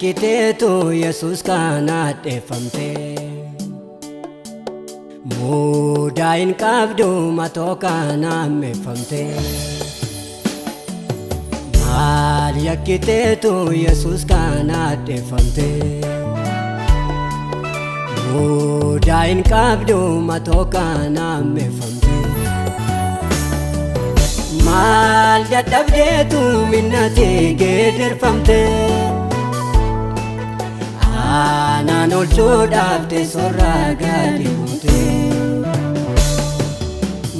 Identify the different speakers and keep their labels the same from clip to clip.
Speaker 1: yakkiteetu Yesuus kana dheeffamte mudaa hin qabdu matoo kana meeffamte maal yakkiteetu Yesuus kana dheeffamte mudaa hin qabdu matoo kana meeffamte maal dadhabdeetu minnatee geeddarfamte aanaan oolchuudhaaf teessoorraa gadi buute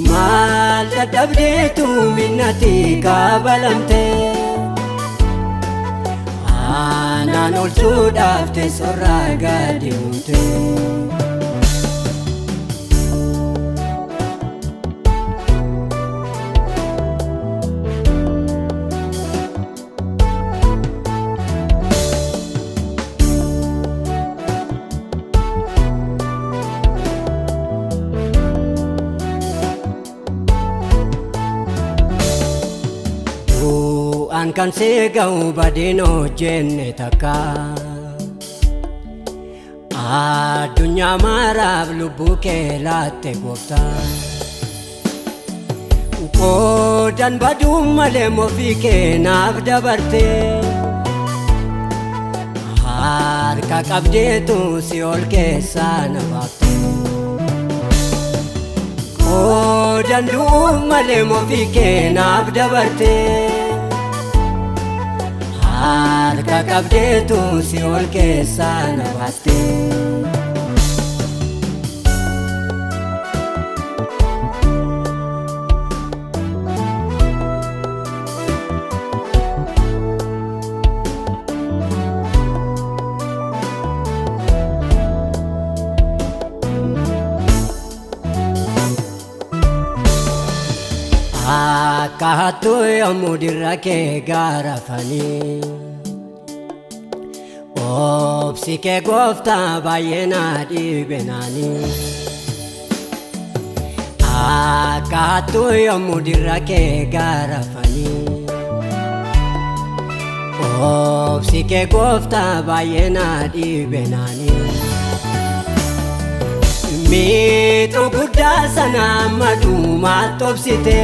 Speaker 1: maal dadhabdeetu minnatee kaabalamte aanaan oolchuudhaaf teessoorraa gadi buute an kan seega'u badeen hojjenne takka addunyaa maraaf lubbuu kee laatte gooftaa qoodan baduu malee ofii keenaaf dabarte harka qabdeetu Si'ool keessaa na baafte qoodan du'uu malee ofii keenaaf dabarte harka qabdeetu Si'ool keessaa na baaste akka hattuu yommuu dirra kee gaarafanii obsi kee gooftaa baay'ee na dhiibe naanii akka hattuu yommuu dirra kee gaarafanii obsi kee gooftaa baay'ee na dhiibe naanii miixuu guddaa sana amma dhumaatti obsite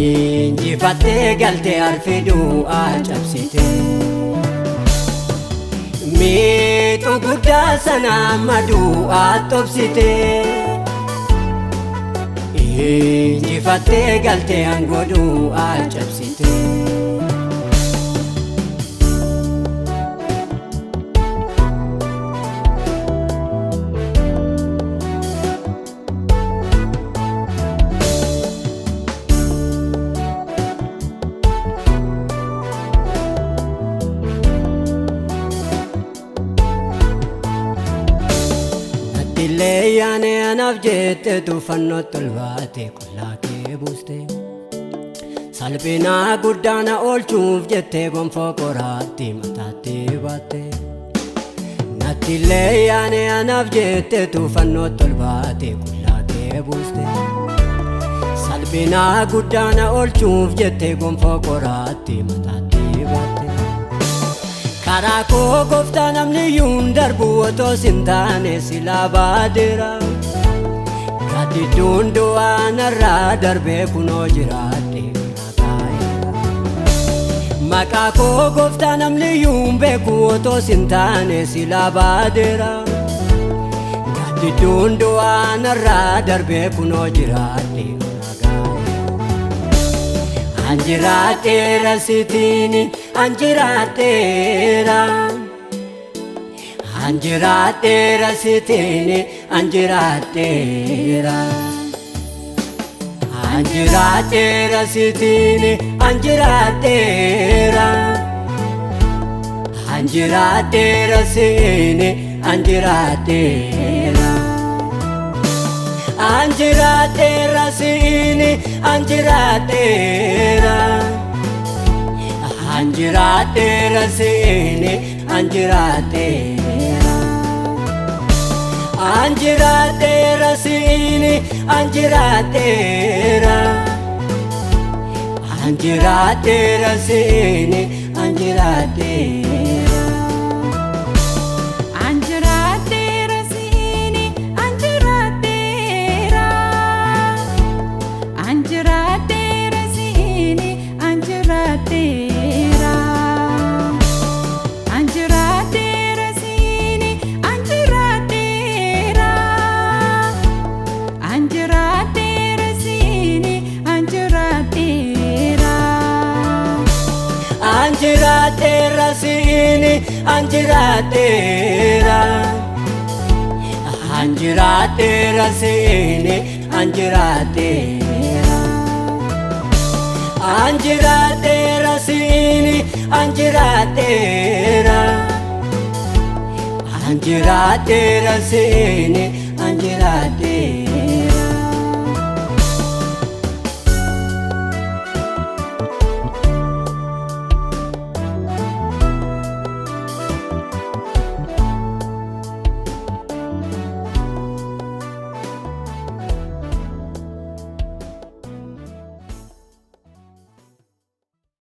Speaker 1: injifattee galtee arfiduu cabsite miixuu guddaa sana amma dhumaatti obsite injifattee galtee angoduu cabsite Leeyyaane anaaf jette tuufannoo tolbaate qullaa kee buuste salphinaa guddaana oolchuuf jettee gonfoo qoraatti mataatti baatte natti leeyyaane anaaf jette tuufannoo tolbaate qullaa kee buuste salphinaa guddaana oolchuuf jettee gonfoo qoraatti mataatti baatte karaa koo gooftaa namni yuun darbu otoo sin taane silaa baadeera gaddidduun du'aa narraa darbee kunoo jiraadhe maqaa koo gooftaa namni yuun beeku otoo sin taane silaa baadeera gaddidduun du'aa narraa darbee kunoo jiraadhe anjiraadheera sitiini anjiraadheera anjiraadheera sitiini anjiraadheera anjiraadheera sitiini anjiraadheera anjiraadheera sitiini anjiraadheera anjiraadheera sitiini anjiraadheera anjiraadheera sitiini anjiraadheera anjiraadheera sitiini anjiraadheera anjiraadheera sitiini anjirateera.
Speaker 2: Anjirateera siini anjirateera. Anjirateera siini anjirateera. Anjirateera siini anjirateera. Anjirateera siini anjirateera.
Speaker 1: Anjirateera siini anjirateera. Anjirateera siini anjirateera. Anjirateera siini anjirateera. Anjirateera siini anjirateera.